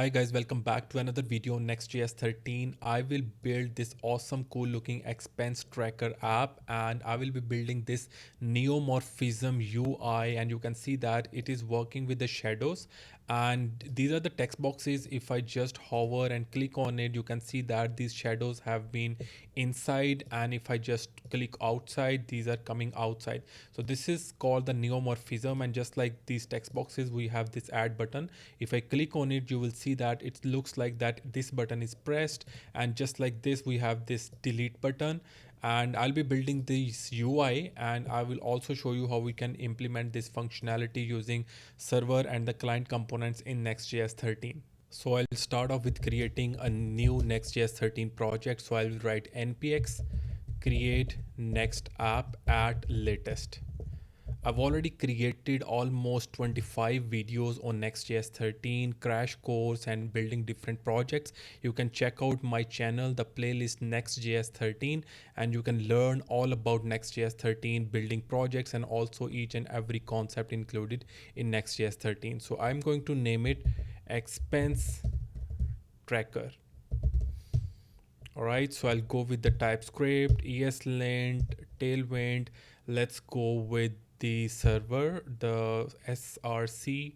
Hi guys, welcome back to another video on Next.js 13. I will build this awesome cool looking expense tracker app and I will be building this Neumorphism UI, and you can see that it is working with the shadows, and these are the text boxes. If I just hover and click on it, you can see that these shadows have been inside, and if I just click outside, these are coming outside. So this is called the neumorphism, and just like these text boxes, we have this add button. If I click on it, you will see that it looks like that this button is pressed, and just like this we have this delete button. And I'll be building this UI, and I will also show you how we can implement this functionality using server and the client components in Next.js 13. So I'll start off with creating a new Next.js 13 project. So I'll write npx create next app at latest. I've already created almost 25 videos on Next.js 13, crash course and building different projects. You can check out my channel, the playlist Next.js 13, and you can learn all about Next.js 13, building projects, and also each and every concept included in Next.js 13. So I'm going to name it expense tracker. All right, so I'll go with the TypeScript, ESLint, Tailwind. Let's go with the server, the src.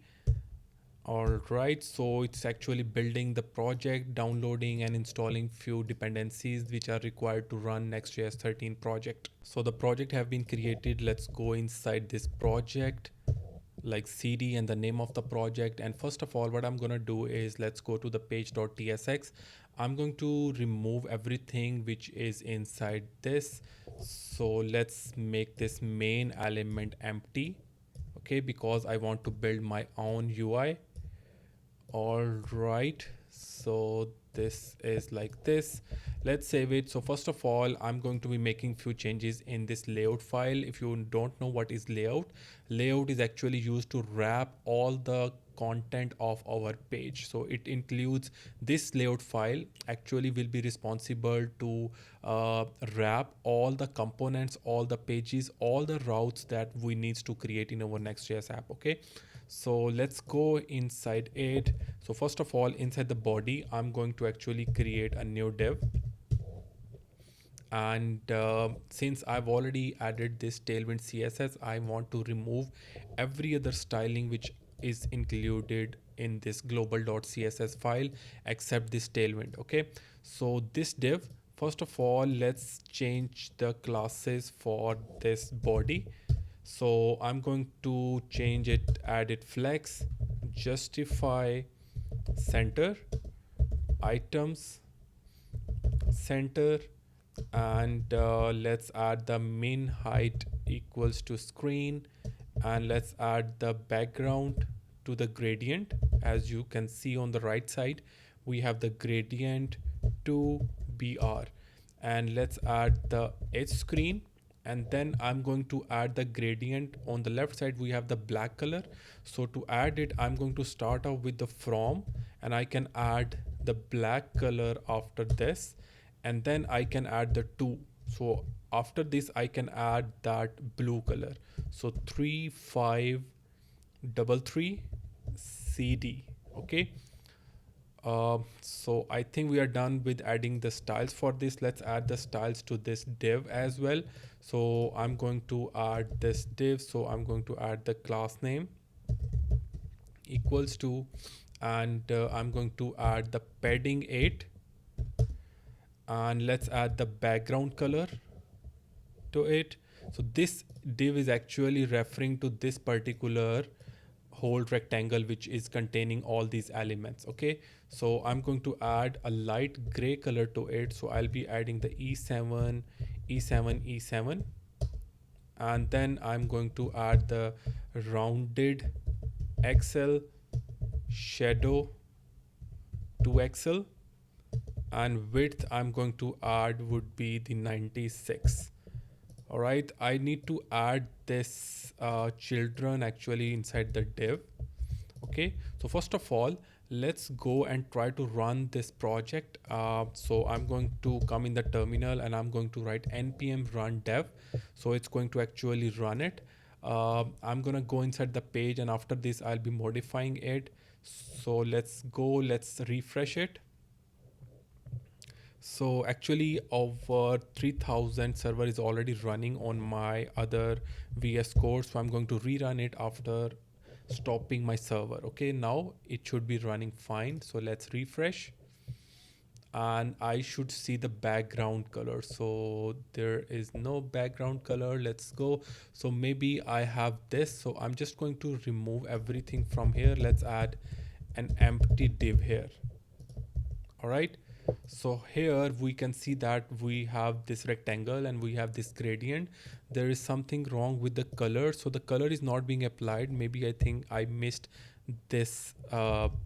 All right, so it's actually building the project, downloading and installing few dependencies which are required to run Next.js 13 project. So the project have been created. Let's go inside this project, like cd and the name of the project. And first of all, what I'm going to do is let's go to the page.tsx. I'm going to remove everything which is inside this. So let's make this main element empty, okay, because I want to build my own UI. All right, so this is like this. Let's save it. So first of all, I'm going to be making few changes in this layout file. If you don't know what is layout, layout is actually used to wrap all the content of our page. So it includes this layout file actually will be responsible to wrap all the components, all the pages, all the routes that we need to create in our Next.js app. Okay, so let's go inside it. So first of all, inside the body, I'm going to actually create a new div. And since I've already added this tailwind css, I want to remove every other styling which is included in this global.css file except this tailwind. Okay, so this div, first of all, let's change the classes for this body. So I'm going to change it, add it flex, justify, center, items, center, and let's add the min height equals to screen, and let's add the background to the gradient. As you can see on the right side, we have the gradient to br, and let's add the edge screen. And then I'm going to add the gradient on the left side. We have the black color. So to add it, I'm going to start off with the from, and I can add the black color after this, and then I can add the 2. So after this I can add that blue color. So 3533 cd. Okay, so I think we are done with adding the styles for this. Let's add the styles to this div as well. So I'm going to add this div. So I'm going to add the class name equals to, and I'm going to add the padding 8, and let's add the background color to it. So this div is actually referring to this particular whole rectangle which is containing all these elements. Okay, so I'm going to add a light gray color to it. So I'll be adding the e7, e7, e7, and then I'm going to add the rounded xl shadow to xl, and width I'm going to add would be the 96. All right, I need to add this children actually inside the div. Okay, so first of all, let's go and try to run this project. So I'm going to come in the terminal and I'm going to write npm run dev. So it's going to actually run it. I'm gonna go inside the page, and after this I'll be modifying it. So let's go, let's refresh it. So actually over 3000 server is already running on my other VS Code. So I'm going to rerun it after stopping my server. Okay, now it should be running fine. So let's refresh and I should see the background color. So there is no background color. Let's go. So maybe I have this. So I'm just going to remove everything from here. Let's add an empty div here. All right, so here we can see that we have this rectangle and we have this gradient. There is something wrong with the color, so the color is not being applied. Maybe I think I missed this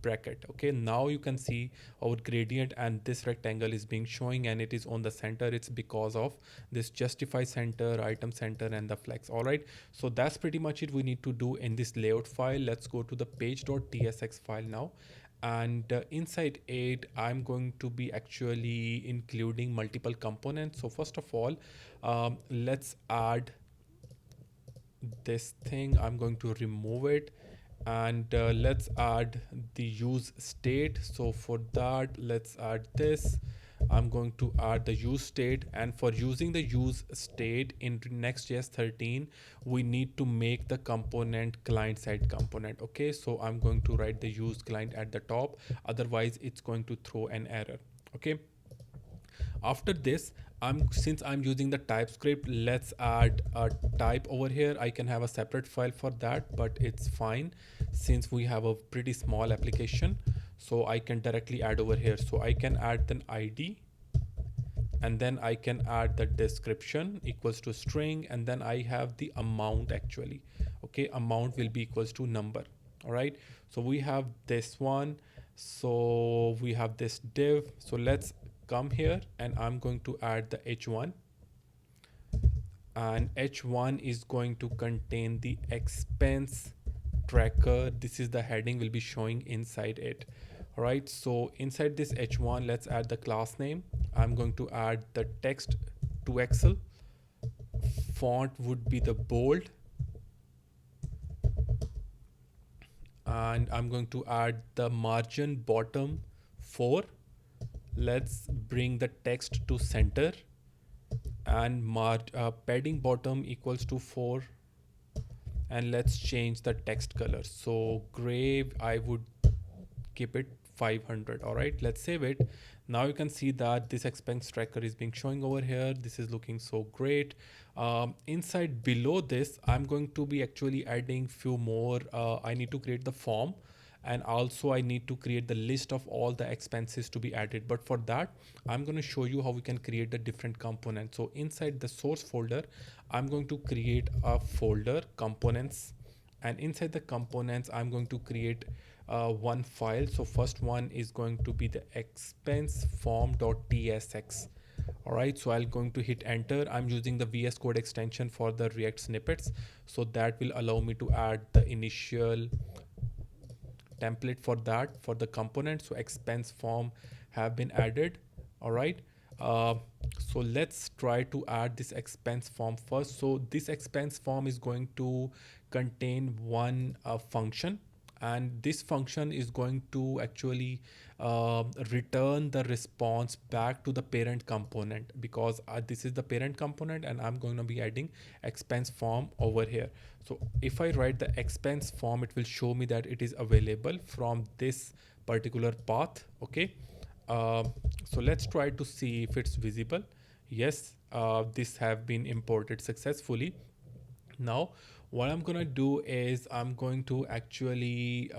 bracket. Okay, now you can see our gradient and this rectangle is being showing and it is on the center. It's because of this justify center, item center, and the flex. All right, so that's pretty much it we need to do in this layout file. Let's go to the page.tsx file now, and inside it I'm going to be actually including multiple components. So first of all, let's add this thing. I'm going to remove it, and let's add the use state. So for that, let's add this. I'm going to add the use state, and for using the use state in Next.js 13 we need to make the component client side component. Okay, so I'm going to write the use client at the top, otherwise it's going to throw an error. Okay, after this, since I'm using the TypeScript, let's add a type over here. I can have a separate file for that, but it's fine since we have a pretty small application. So I can directly add over here. So I can add an ID, and then I can add the description equals to string, and then I have the amount actually. Okay, amount will be equals to number. All right, so we have this one. So we have this div. So let's come here and I'm going to add the h1, and h1 is going to contain the expense tracker. This is the heading will be showing inside it. All right, so inside this h1 let's add the class name. I'm going to add the text to Excel. Font would be the bold, and I'm going to add the margin bottom 4. Let's bring the text to center, and padding bottom equals to 4, and let's change the text color. So gray, I would keep it 500. All right, let's save it. Now you can see that this expense tracker is being showing over here. This is looking so great. Inside below this, I'm going to be actually adding few more. I need to create the form, and also I need to create the list of all the expenses to be added. But for that, I'm going to show you how we can create the different components. So inside the source folder, I'm going to create a folder components, and inside the components I'm going to create one file. So first one is going to be the expense form.tsx. All right, so I'm going to hit enter. I'm using the VS Code extension for the React snippets, so that will allow me to add the initial template for that for the component. So expense form have been added. All right, so let's try to add this expense form first. So this expense form is going to contain one function, and this function is going to actually return the response back to the parent component, because this is the parent component and I'm going to be adding expense form over here. So if I write the expense form, it will show me that it is available from this particular path. Okay, so let's try to see if it's visible. Yes, this have been imported successfully. Now what I'm gonna do is I'm going to actually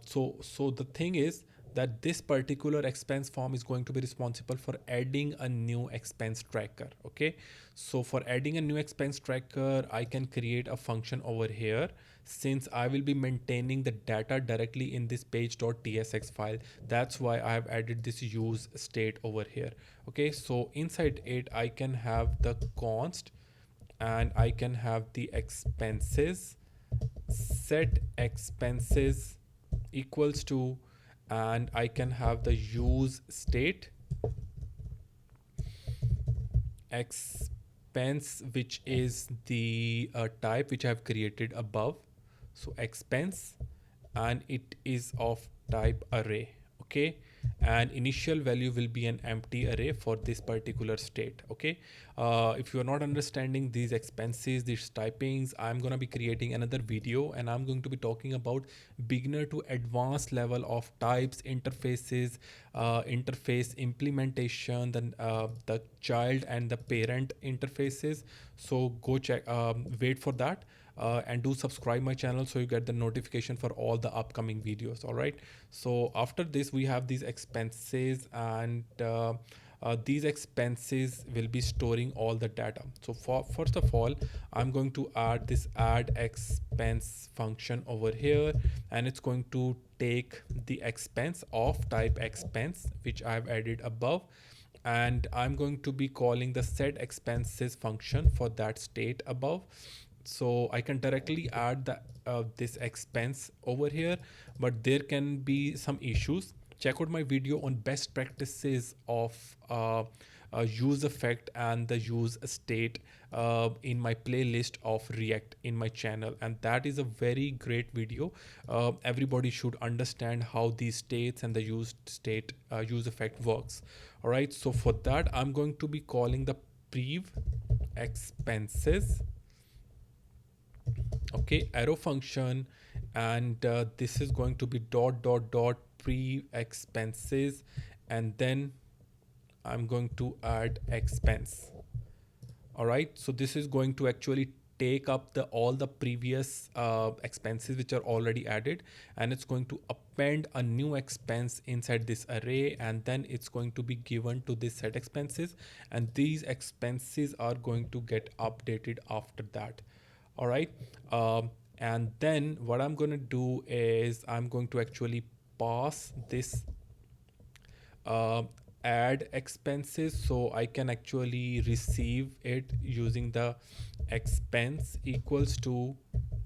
so the thing is that this particular expense form is going to be responsible for adding a new expense tracker. Okay, so for adding a new expense tracker, I can create a function over here. Since I will be maintaining the data directly in this page.tsx file, that's why I have added this use state over here. Okay, so inside it I can have the const, and I can have the expenses, set expenses equals to, and I can have the use state expense, which is the type which I have created above. So expense, and it is of type array. Okay, and initial value will be an empty array for this particular state. Okay, if you are not understanding these expenses, these typings, I'm going to be creating another video and I'm going to be talking about beginner to advanced level of types, interfaces, interface implementation, then the child and the parent interfaces. So go check, wait for that. And do subscribe my channel so you get the notification for all the upcoming videos. All right, so after this we have these expenses, and these expenses will be storing all the data. So first of all, I'm going to add this add expense function over here, and it's going to take the expense of type expense which I've added above, and I'm going to be calling the set expenses function for that state above. So I can directly add the this expense over here, but there can be some issues. Check out my video on best practices of use effect and the use state in my playlist of React in my channel, and that is a very great video. Everybody should understand how these states and the use state use effect works. All right, so for that I'm going to be calling the prev expenses, okay, arrow function, and this is going to be dot dot dot pre expenses, and then I'm going to add expense. All right, so this is going to actually take up the all the previous expenses which are already added, and it's going to append a new expense inside this array, and then it's going to be given to this set expenses, and these expenses are going to get updated after that. All right, and then what I'm going to do is I'm going to actually pass this uh, add expenses, so I can actually receive it using the expense equals to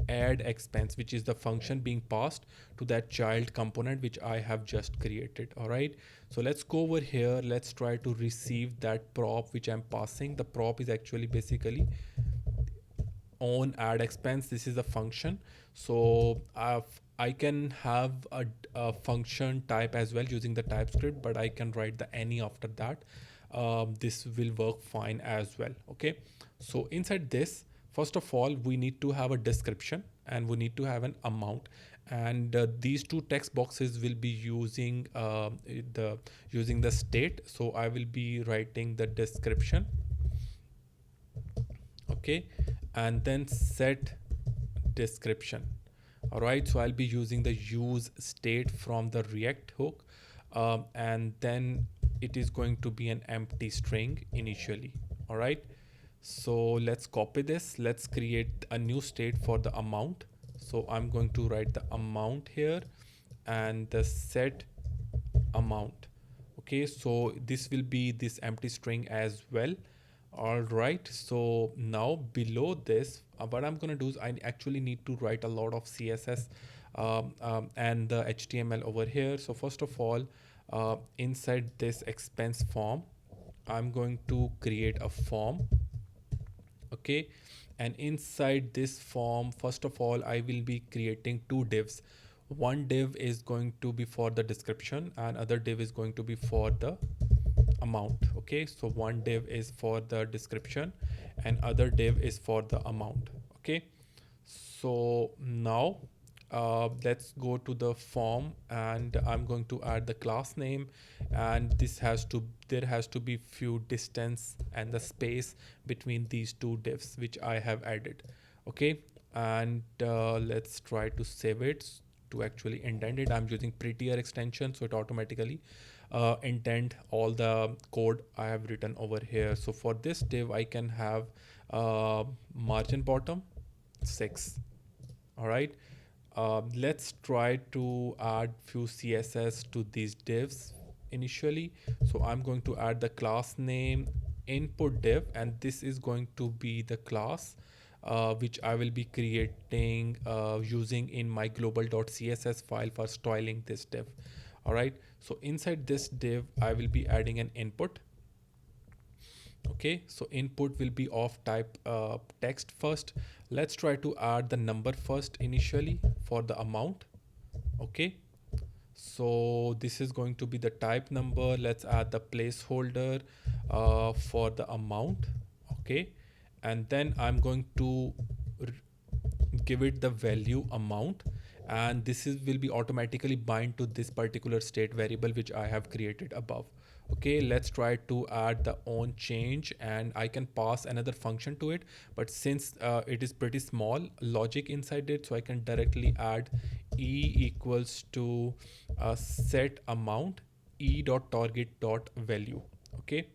add expense, which is the function being passed to that child component which I have just created. All right, so let's go over here, let's try to receive that prop which I'm passing. The prop is actually basically on add expense. This is a function, so I can have a function type as well using the TypeScript, but I can write the any after that. This will work fine as well. Okay, so inside this, first of all we need to have a description and we need to have an amount, and these two text boxes will be using the state. So I will be writing the description, okay, and then set description. All right, so I'll be using the use state from the React hook, and then it is going to be an empty string initially. All right, so let's copy this, let's create a new state for the amount. So I'm going to write the amount here and the set amount. Okay, so this will be this empty string as well. All right, so now below this, what I'm gonna do is I actually need to write a lot of CSS and the HTML over here. So first of all, inside this expense form, I'm going to create a form. Okay, and inside this form, first of all, I will be creating two divs. One div is going to be for the description and other div is going to be for the amount. Okay, so one div is for the description and other div is for the amount. Okay, so now let's go to the form, and I'm going to add the class name, and there has to be few distance and the space between these two divs which I have added. Okay, and let's try to save it. To actually indent it, I'm using prettier extension, so it automatically indent all the code I have written over here. So for this div I can have margin bottom 6. All right, let's try to add few CSS to these divs initially. So I'm going to add the class name input div, and this is going to be the class which I will be creating using in my global.css file for styling this div. All right, so inside this div I will be adding an input. Okay, so input will be of type text first. Let's try to add the number first initially for the amount. Okay, so this is going to be the type number. Let's add the placeholder for the amount. Okay, and then I'm going to give it the value amount, and this is will be automatically bind to this particular state variable which I have created above. Okay, let's try to add the on change, and I can pass another function to it, but since it is pretty small logic inside it, so I can directly add e equals to set amount e dot target dot value. Okay,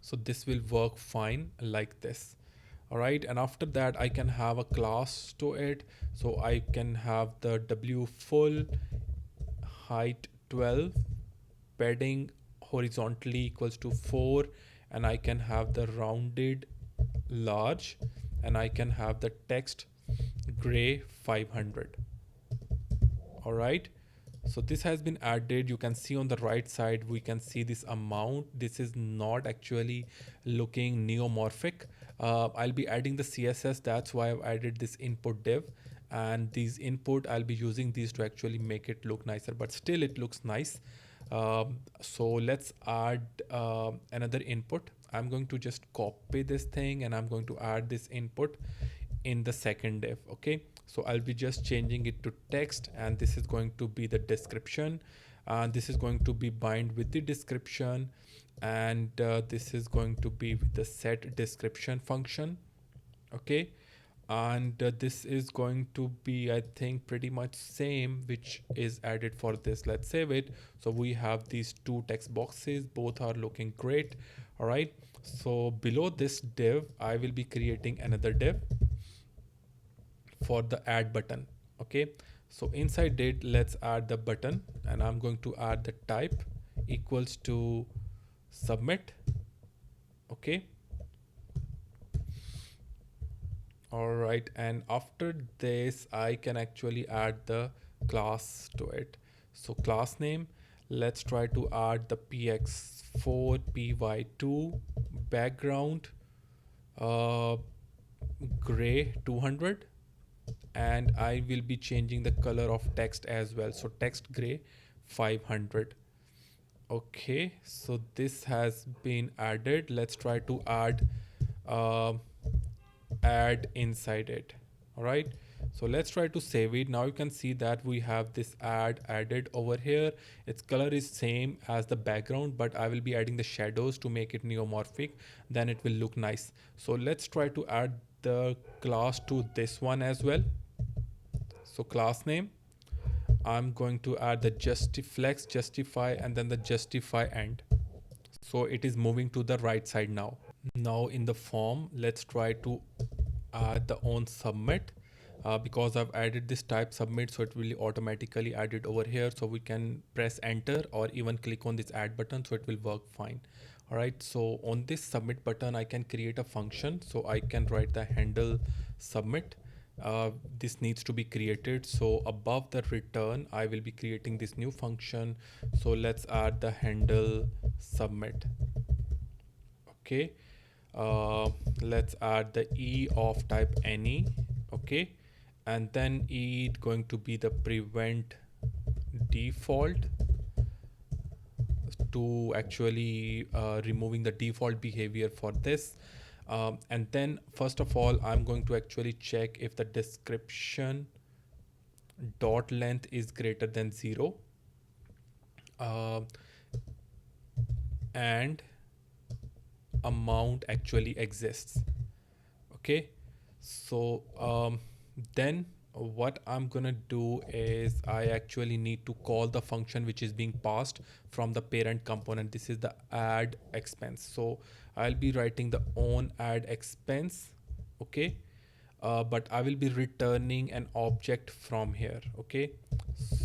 so this will work fine like this. All right, and after that I can have a class to it, so I can have the w full, height 12, padding horizontally equals to 4, and I can have the rounded large, and I can have the text gray 500. All right, so this has been added. You can see on the right side we can see this amount. This is not actually looking neumorphic. I'll be adding the css, that's why I've added this input div, and these input I'll be using these to actually make it look nicer, but still it looks nice. So let's add another input. I'm going to just copy this thing and I'm going to add this input in the second div. Okay, so I'll be just changing it to text, and this is going to be the description, and this is going to be bind with the description, and this is going to be with the set description function. Okay, and this is going to be, I think, pretty much same which is added for this. Let's save it. So we have these two text boxes, both are looking great. All right, so below this div I will be creating another div for the add button. Okay, so inside it let's add the button, and I'm going to add the type equals to submit. Okay, all right, and after this I can actually add the class to it. So class name, let's try to add the px4 py2 background uh, gray 200, and I will be changing the color of text as well, so text gray 500. Okay, so this has been added. Let's try to uh, add inside it. All right, so let's try to save it. Now you can see that we have this add added over here. Its color is same as the background, but I will be adding the shadows to make it neumorphic, then it will look nice. So let's try to add the class to this one as well. So class name, I'm going to add the justiflex, justify, and then the justify end. So it is moving to the right side now. Now in the form, let's try to add the on submit. Because I've added this type submit, so it will automatically add it over here. So we can press enter or even click on this add button, so it will work fine. All right, so on this submit button I can create a function, so I can write the handle submit. This needs to be created, so above the return I will be creating this new function. So let's add the handle submit. Okay, let's add the e of type any. Okay, and then e going to be the prevent default, to actually removing the default behavior for this. And then first of all I'm going to actually check if the description dot length is greater than 0, and amount actually exists. Okay, so then what I'm gonna do is I actually need to call the function which is being passed from the parent component. This is the add expense, so I'll be writing the on add expense. Okay, but I will be returning an object from here. Okay,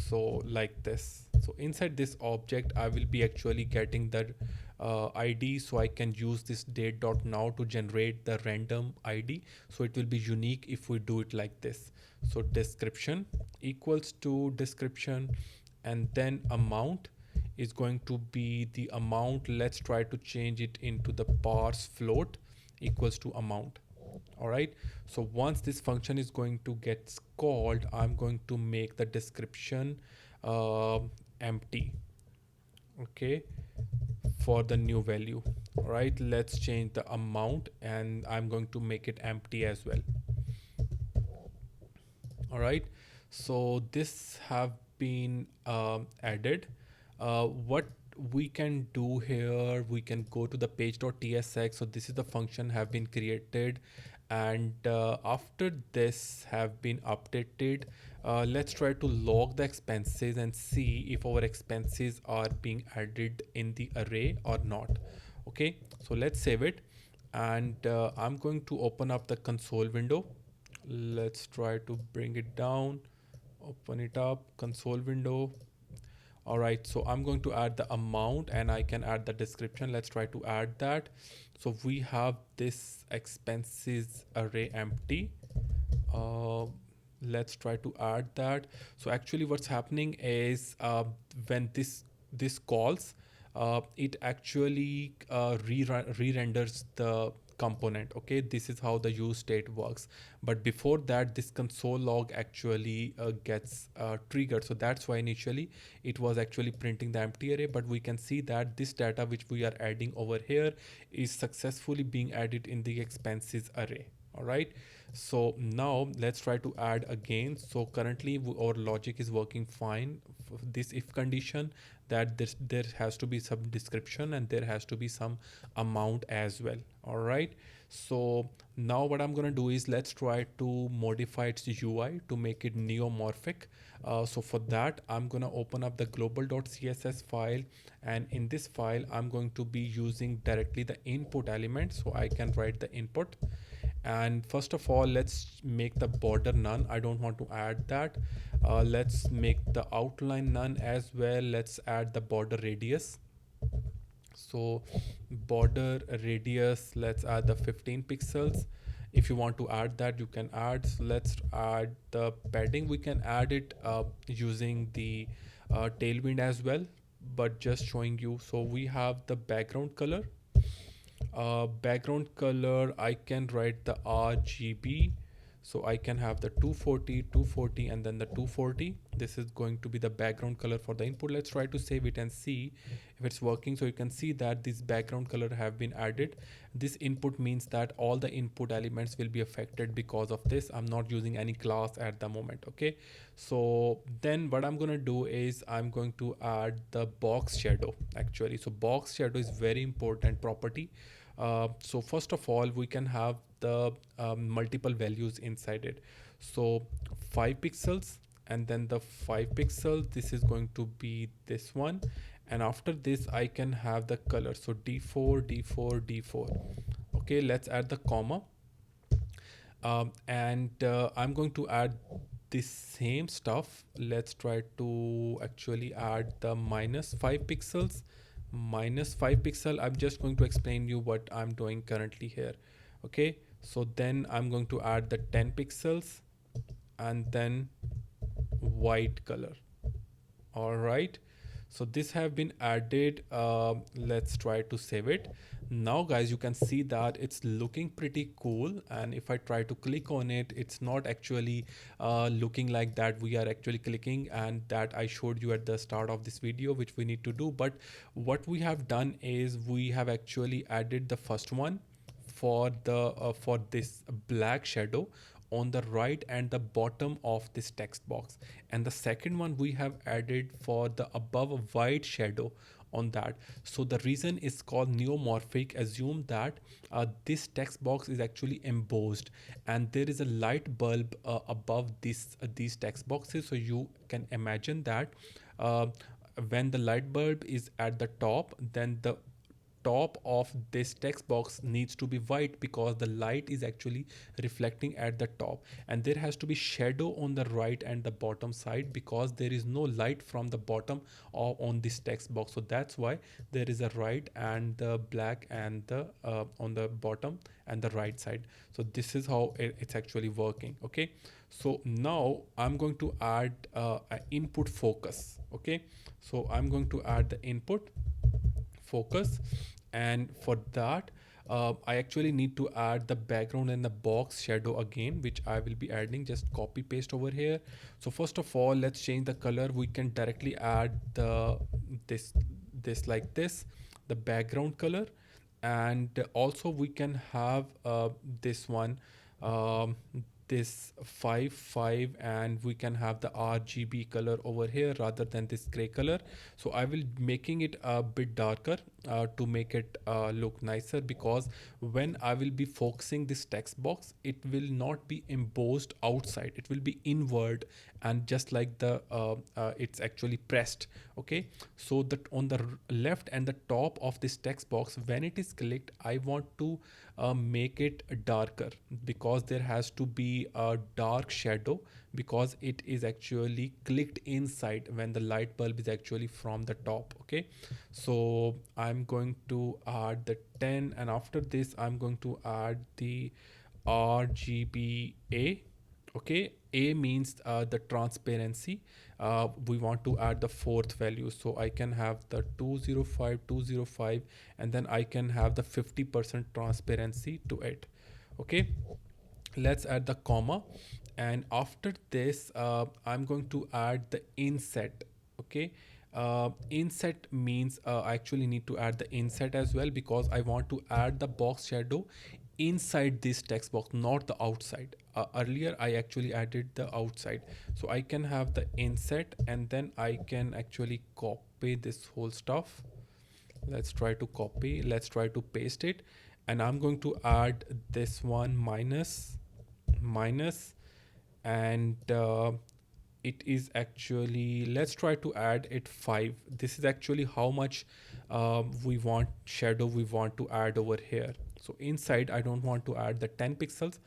so like this. So inside this object I will be actually getting the ID, so I can use this date.now to generate the random ID, so it will be unique if we do it like this. So description equals to description, and then amount is going to be the amount. Let's try to change it into the parse float equals to amount. All right, so once this function is going to get called, I'm going to make the description uh, empty, okay, for the new value. All right, let's change the amount and I'm going to make it empty as well. All right, so this have been added. What we can do here, we can go to the page.tsx. So this is the function have been created, and after this have been updated, let's try to log the expenses and see if our expenses are being added in the array or not. Okay, so let's save it, and I'm going to open up the console window. Let's try to bring it down, open it up, console window. All right, so I'm going to add the amount and I can add the description. Let's try to add that. So we have this expenses array empty. uh, let's try to add that. So actually what's happening is when this calls, it actually re-renders the component. Okay, this is how the use state works, but before that this console log actually gets triggered. So that's why initially it was actually printing the empty array, but we can see that this data which we are adding over here is successfully being added in the expenses array. All right, so now let's try to add again. So currently our logic is working fine. This if condition, that there has to be some description and there has to be some amount as well. All right, so now what I'm going to do is let's try to modify its UI to make it neumorphic. So for that I'm going to open up the global.css file, and in this file I'm going to be using directly the input element. So I can write the input, and first of all let's make the border none. I don't want to add that. Let's make the outline none as well. Let's add the border radius. So border radius, let's add the 15 pixels. If you want to add that, you can add. So let's add the padding. We can add it using the tailwind as well, but just showing you. So we have the background color. Background color, I can write the RGB. So I can have the 240, 240, and then the 240. This is going to be the background color for the input. Let's try to save it and see if it's working. So you can see that this background color have been added. This input means that all the input elements will be affected because of this. I'm not using any class at the moment. Okay, so then what I'm going to do is I'm going to add the box shadow actually. So box shadow is very important property. So first of all, we can have the multiple values inside it. So 5 pixels, and then the 5 pixels, this is going to be this one. And after this, I can have the color. So D4, D4, D4. Okay, let's add the comma. And I'm going to add this same stuff. Let's try to actually add the -5 pixels. -5 pixel. I'm just going to explain you what I'm doing currently here. Okay, so then I'm going to add the 10 pixels and then white color. All right, so this have been added. Let's try to save it. Now guys, you can see that it's looking pretty cool, and if I try to click on it, it's not actually looking like that we are actually clicking, and that I showed you at the start of this video, which we need to do. But what we have done is we have actually added the first one for the for this black shadow on the right and the bottom of this text box, and the second one we have added for the above a white shadow on that. So the reason is called neumorphic. Assume that this text box is actually embossed and there is a light bulb above this these text boxes. So you can imagine that when the light bulb is at the top, then the top of this text box needs to be white because the light is actually reflecting at the top, and there has to be shadow on the right and the bottom side because there is no light from the bottom or on this text box. So that's why there is a right and the black and the on the bottom and the right side. So this is how it's actually working. Okay, so now I'm going to add an input focus. Okay, so I'm going to add the input focus, and for that I actually need to add the background and the box shadow again, which I will be adding. Just copy paste over here. So first of all, let's change the color. We can directly add this this like this, the background color, and also we can have this one, um, this 5 and we can have the RGB color over here rather than this gray color. So I will making it a bit darker to make it look nicer, because when I will be focusing this text box, it will not be embossed outside, it will be inward, and just like the it's actually pressed. Okay, so that on the left and the top of this text box, when it is clicked, I want to make it darker, because there has to be a dark shadow, because it is actually clicked inside when the light bulb is actually from the top. Okay, so I'm going to add the 10, and after this I'm going to add the RGBA. Okay, A means the transparency. We want to add the fourth value, so I can have the 205 and then I can have the 50% transparency to it. Okay, let's add the comma, and after this I'm going to add the inset. Okay, inset means I actually need to add the inset as well, because I want to add the box shadow inside this text box, not the outside. Earlier I actually added the outside, so I can have the inset and then I can actually copy this whole stuff. Let's try to copy, let's try to paste it, and I'm going to add this one minus, and it is actually, let's try to add it 5. This is actually how much we want shadow we want to add over here. So inside I don't want to add the 10 pixels,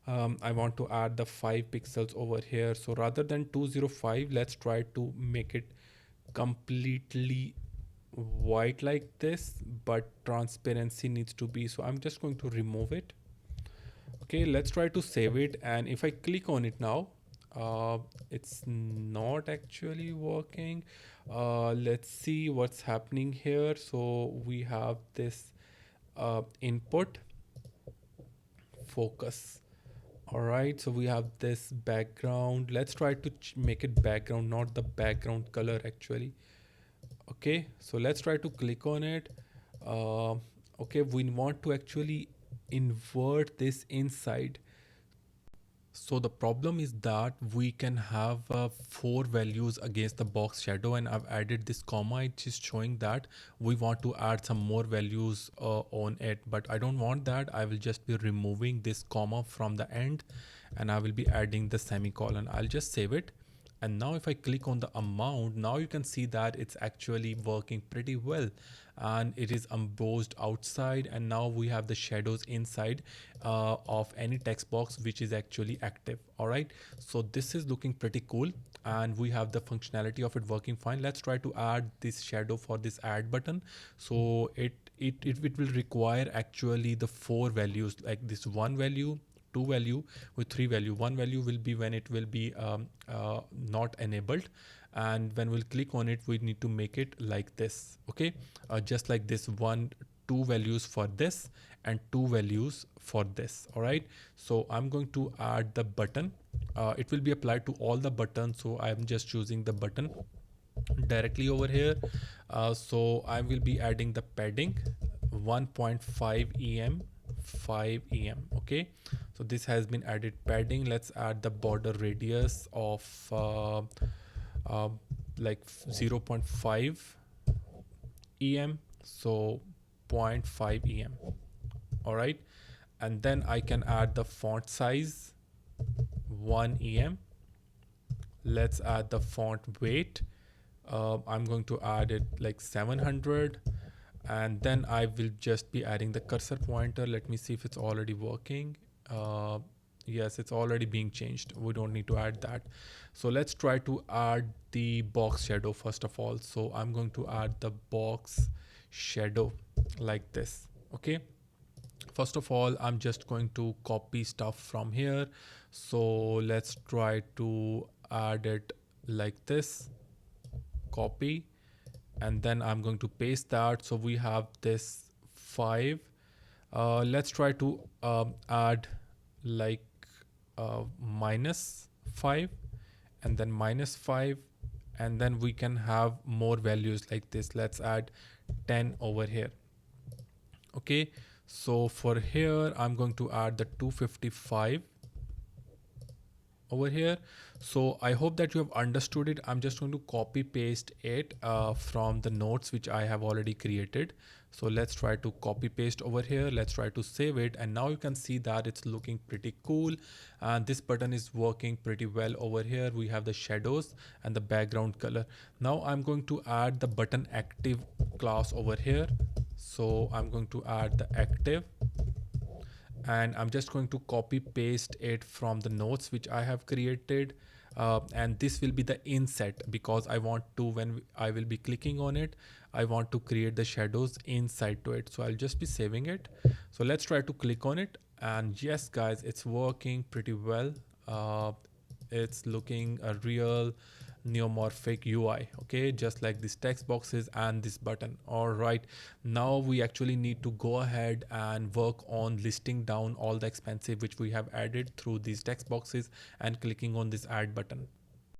I want to add the 5 pixels over here. So rather than 205, let's try to make it completely white like this, but transparency needs to be, so I'm just going to remove it. Okay, let's try to save it, and if I click on it now, it's not actually working. Let's see what's happening here. So we have this input focus. All right, so we have this background. Let's try to make it background, not the background color actually. Okay, so let's try to click on it. uh, okay, we want to actually invert this inside. So the problem is that we can have 4 values against the box shadow, and I've added this comma. It is showing that we want to add some more values on it, but I don't want that. I will just be removing this comma from the end, and I will be adding the semicolon. I'll just save it. And now if I click on the amount, now you can see that it's actually working pretty well, and it is embossed outside, and now we have the shadows inside of any text box which is actually active. All right, so this is looking pretty cool, and we have the functionality of it working fine. Let's try to add this shadow for this add button. So it will require actually the 4 values, like this 1 value, 2 value, with 3 value. 1 value will be when it will be not enabled, and when we'll click on it, we need to make it like this. Okay, just like this, 2 values for this and 2 values for this. All right, so I'm going to add the button. It will be applied to all the buttons, so I'm just choosing the button directly over here. So I will be adding the padding 1.5 em, 5 em. Okay, so this has been added padding. Let's add the border radius of uh, like 0.5 em, so 0.5 em. All right, and then I can add the font size 1 em. Let's add the font weight. I'm going to add it like 700, and then I will just be adding the cursor pointer. Let me see if it's already working. Yes, it's already being changed. We don't need to add that. So let's try to add the box shadow first of all. So I'm going to add the box shadow like this. Okay, first of all, I'm just going to copy stuff from here. So let's try to add it like this, copy, and then I'm going to paste that. So we have this 5, Let's try to add like -5 and then -5, and then we can have more values like this. Let's add 10 over here. Okay, so for here I'm going to add the 255 over here. So I hope that you have understood it. I'm just going to copy paste it from the notes which I have already created. So let's try to copy paste over here. Let's try to save it, and now you can see that it's looking pretty cool, and this button is working pretty well over here. We have the shadows and the background color. Now I'm going to add the button active class over here. So I'm going to add the active, and I'm just going to copy paste it from the notes which I have created, and this will be the inset, because I want to, when I will be clicking on it, I want to create the shadows inside to it. So I'll just be saving it. So let's try to click on it, and yes guys, it's working pretty well. It's looking a real neumorphic UI, okay, just like these text boxes and this button. All right, now we actually need to go ahead and work on listing down all the expenses which we have added through these text boxes and clicking on this add button.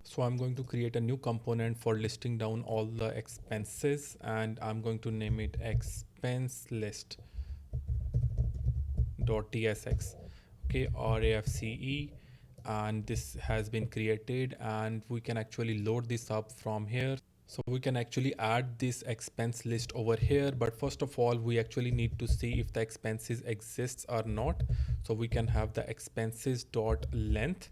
So I'm going to create a new component for listing down all the expenses, and I'm going to name it expense list.tsx. Okay, RAFCE, and this has been created, and we can actually load this up from here. So we can actually add this expense list over here, but first of all we actually need to see if the expenses exists or not. So we can have the expenses dot length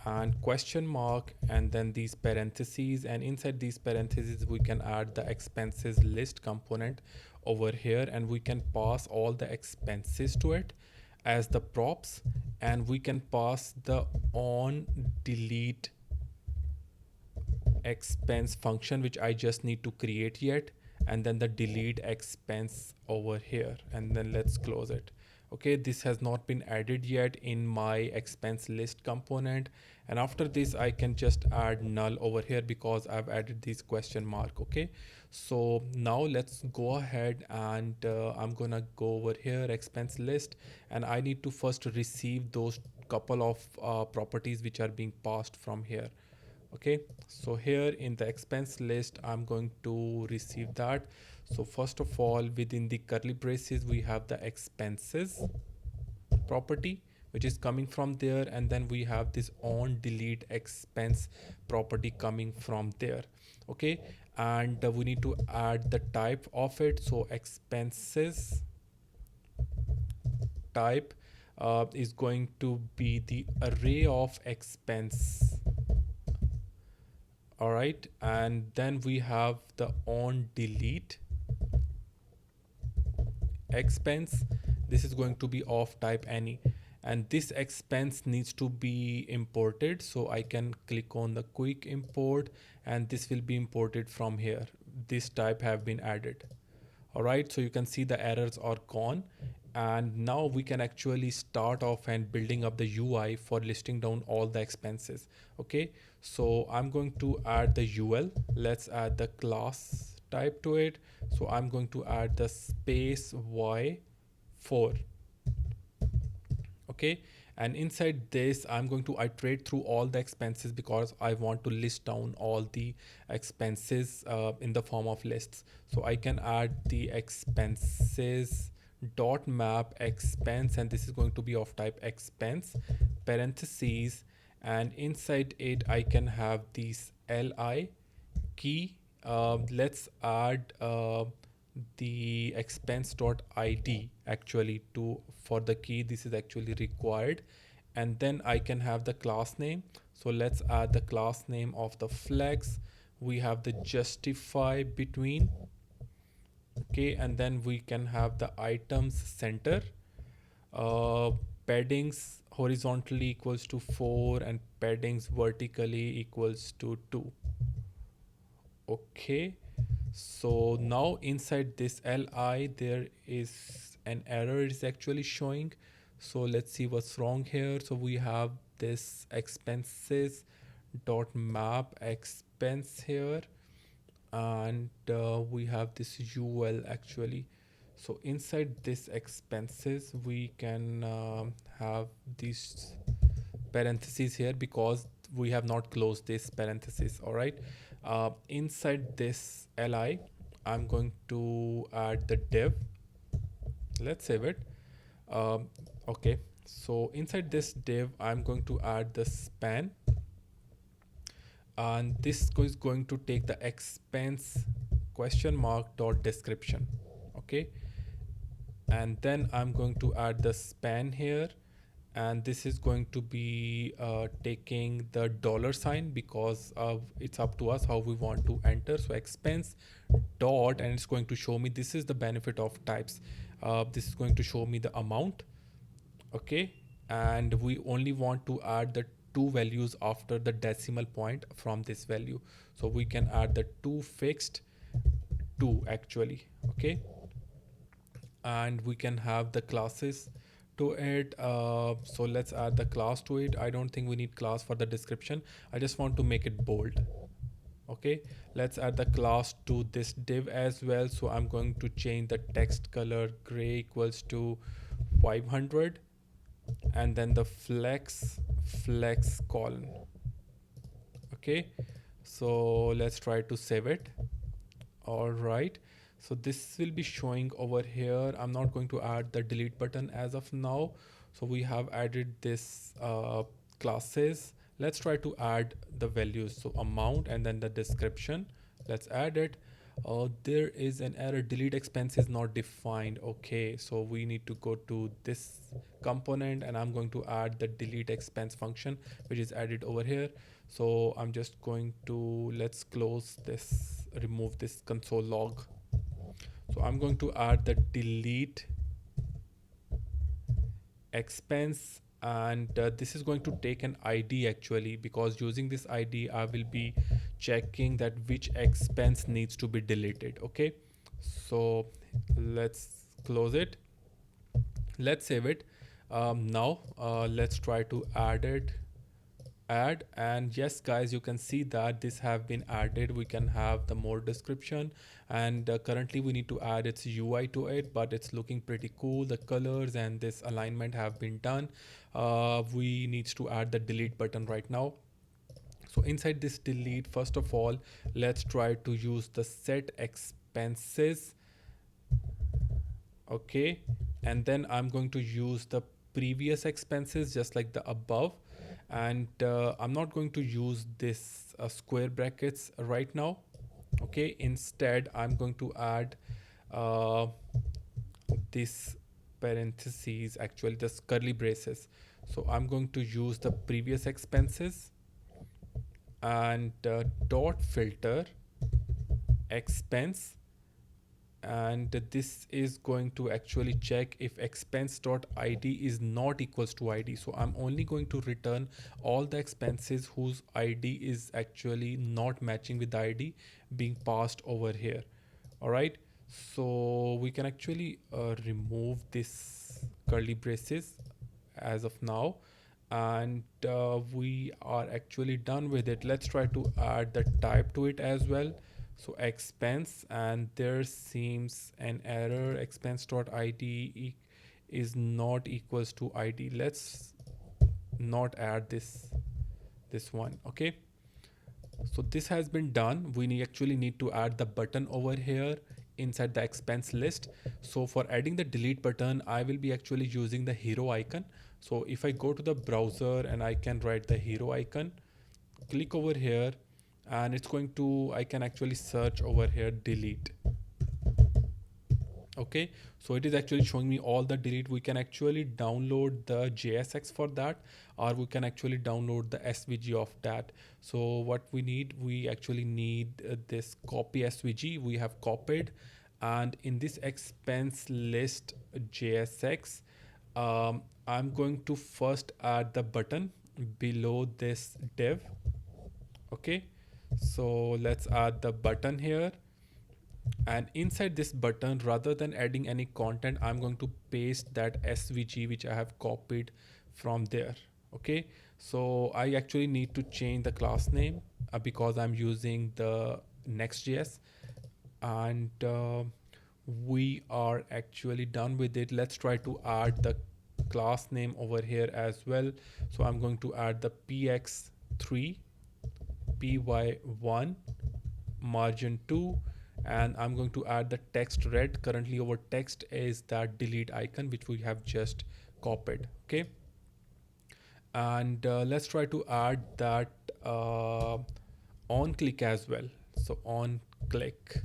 and question mark, and then these parentheses, and inside these parentheses we can add the expenses list component over here, and we can pass all the expenses to it as the props, and we can pass the on delete expense function which I just need to create yet, and then the delete expense over here, and then let's close it. Okay, this has not been added yet in my expense list component, and after this I can just add null over here because I've added this question mark. Okay, so now let's go ahead and I'm gonna go over here expense list, and I need to first receive those couple of properties which are being passed from here. Okay, so here in the expense list I'm going to receive that. So first of all, within the curly braces we have the expenses property which is coming from there, and then we have this on delete expense property coming from there. Okay, and we need to add the type of it. So expenses type is going to be the array of expense. All right, and then we have the on delete expense. This is going to be of type any, and this expense needs to be imported. So I can click on the quick import, and this will be imported from here. This type have been added. All right, so you can see the errors are gone, and now we can actually start off and building up the UI for listing down all the expenses. Okay, so I'm going to add the UL. Let's add the class type to it. So I'm going to add the space y4. Okay, and inside this I'm going to iterate through all the expenses because I want to list down all the expenses in the form of lists. So I can add the expenses dot map expense, and this is going to be of type expense parentheses, and inside it I can have these li key. Let's add the expense dot id actually to for the key. This is actually required, and then I can have the class name. So let's add the class name of the flex. We have the justify between. Okay, and then we can have the items center, paddings horizontally equals to 4 and paddings vertically equals to 2. Okay, so now inside this li there is an error is actually showing. So let's see what's wrong here. So we have this expenses dot map expense here, and we have this ul actually. So inside this expenses, we can have these parentheses here because we have not closed this parenthesis. All right. Inside this li, I'm going to add the div. Let's save it. um, okay, so inside this div I'm going to add the span, and this is going to take the expense question mark dot description. Okay, and then I'm going to add the span here, and this is going to be taking the dollar sign because it's up to us how we want to enter. So expense dot, and it's going to show me, this is the benefit of types, this is going to show me the amount. Okay, and we only want to add the two values after the decimal point from this value, so we can add the two fixed, two actually. Okay, and we can have the classes to it. So let's add the class to it. I don't think we need class for the description, I just want to make it bold. Okay, let's add the class to this div as well. So I'm going to change the text color gray equals to 500, and then the flex colon. Okay, so let's try to save it. All right, so this will be showing over here. I'm not going to add the delete button as of now. So we have added this classes. Let's try to add the values, so amount and then the description. Let's add it. There is an error, delete expense is not defined. Okay, so we need to go to this component, and I'm going to add the delete expense function, which is added over here. So I'm just going to, let's close this, remove this console log. So I'm going to add the delete expense, and this is going to take an ID actually, because using this ID I will be checking that which expense needs to be deleted. Okay, so let's close it, let's save it. Now let's try to add, and yes guys, you can see that this have been added. We can have the more description, and currently we need to add its UI to it, but it's looking pretty cool. The colors and this alignment have been done. We need to add the delete button right now. So inside this delete, first of all, let's try to use the set expenses. Okay, and then I'm going to use the previous expenses just like the above, and I'm not going to use this square brackets right now. Okay, instead I'm going to add uh, this parentheses, actually this curly braces. So I'm going to use the previous expenses and dot filter expense, and this is going to actually check if expense.id is not equals to id. So I'm only going to return all the expenses whose id is actually not matching with the id being passed over here. All right, so we can actually remove this curly braces as of now, and we are actually done with it. Let's try to add the type to it as well. So expense, and there seems an error, expense.id is not equals to id. Let's not add this one. Okay, so this has been done. We actually need to add the button over here inside the expense list. So for adding the delete button, I will be actually using the hero icon. So if I go to the browser and I can write the hero icon, click over here, and it's going to, I can actually search over here delete. Okay, so it is actually showing me all the delete. We can actually download the JSX for that, or we can actually download the SVG of that. So what we need, we actually need this copy SVG. We have copied, and in this expense list JSX, I'm going to first add the button below this div. Okay, so let's add the button here, and inside this button, rather than adding any content, I'm going to paste that svg which I have copied from there. Okay, so I actually need to change the class name because I'm using the Next.js, and we are actually done with it. Let's try to add the class name over here as well. So I'm going to add the px3 py1 margin 2, and I'm going to add the text red. Currently our text is that delete icon which we have just copied. Okay, and let's try to add that on click as well. So on click,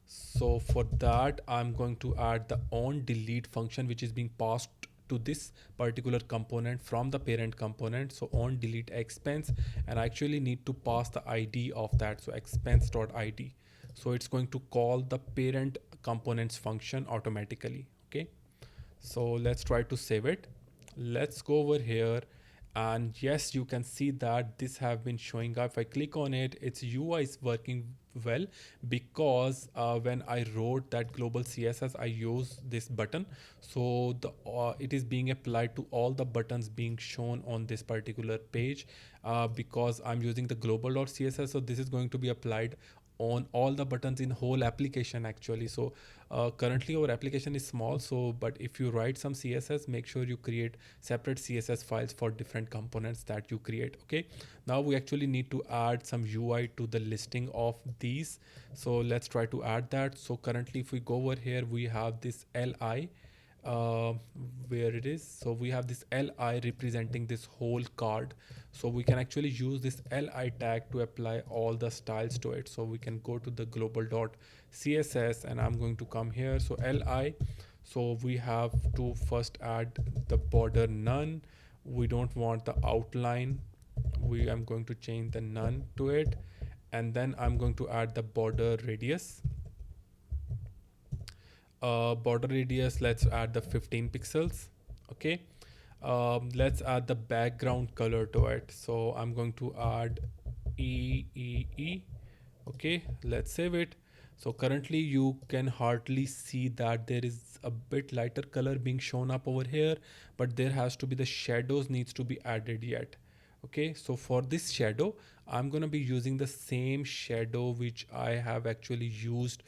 so for that I'm going to add the on delete function which is being passed to this particular component from the parent component. So on delete expense, and I actually need to pass the id of that, so expense.id. So it's going to call the parent components function automatically. Okay, so let's try to save it. Let's go over here, and yes, you can see that this have been showing up. If I click on it, its UI is working well, because when I wrote that global css I use this button, so the it is being applied to all the buttons being shown on this particular page, because I'm using the global.css, so this is going to be applied on all the buttons in whole application actually. So currently our application is small, so but if you write some css, make sure you create separate css files for different components that you create. Okay, now we actually need to add some ui to the listing of these, so let's try to add that. So currently if we go over here, we have this li, uh, where it is. So we have this li representing this whole card, so we can actually use this li tag to apply all the styles to it. So we can go to the global.css, and I'm going to come here. So li, so we have to first add the border none. We don't want the outline. I'm going to change the none to it, and then I'm going to add the border radius. Border radius, let's add the 15 pixels. Okay, let's add the background color to it. So I'm going to add EEE. Okay, let's save it. So currently you can hardly see that there is a bit lighter color being shown up over here, but there has to be the shadows needs to be added yet. Okay, so for this shadow, I'm gonna be using the same shadow which I have actually used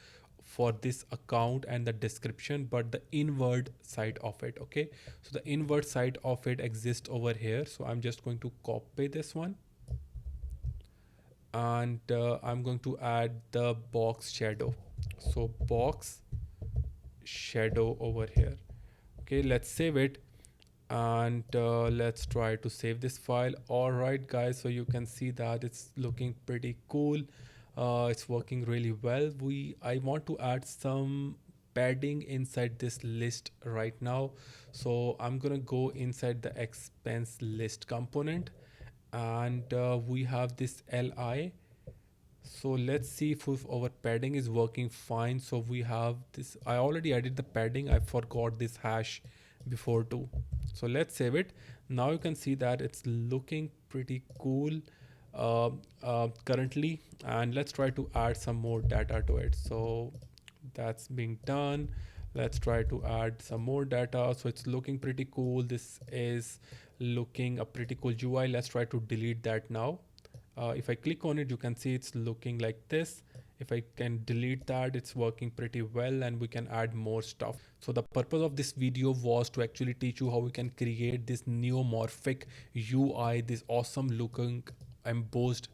for this account and the description, but the inward side of it. Okay, so the inward side of it exists over here, so I'm just going to copy this one, and I'm going to add the box shadow. So box shadow over here. Okay, let's save it, and let's try to save this file. All right guys, so you can see that it's looking pretty cool. It's working really well. I want to add some padding inside this list right now, so I'm gonna go inside the expense list component, and we have this li. So let's see if our padding is working fine. So we have this, I already added the padding, I forgot this hash before too. So let's save it. Now you can see that it's looking pretty cool currently, and let's try to add some more data to it. So that's being done. Let's try to add some more data. So it's looking pretty cool. This is looking a pretty cool UI. Let's try to delete that now. If I click on it, you can see it's looking like this. If I can delete that, it's working pretty well, and we can add more stuff. So the purpose of this video was to actually teach you how we can create this neumorphic UI, this awesome looking embossed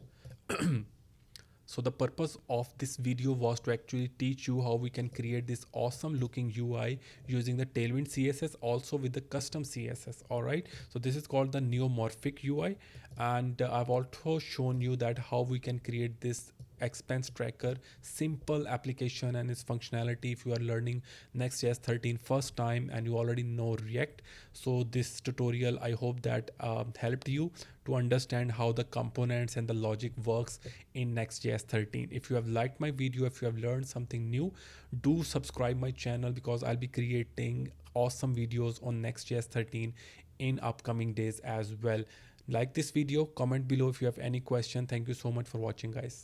so the purpose of this video was to actually teach you how we can create this awesome looking UI using the Tailwind CSS, also with the custom CSS. All right, so this is called the neumorphic UI, and I've also shown you that how we can create this expense tracker simple application and its functionality if you are learning Next.js 13 first time and you already know React. So this tutorial, I hope that helped you to understand how the components and the logic works in Next.js 13. If you have liked my video, if you have learned something new, do subscribe my channel, because I'll be creating awesome videos on Next.js 13 in upcoming days as well. Like this video, comment below if you have any question. Thank you so much for watching, guys.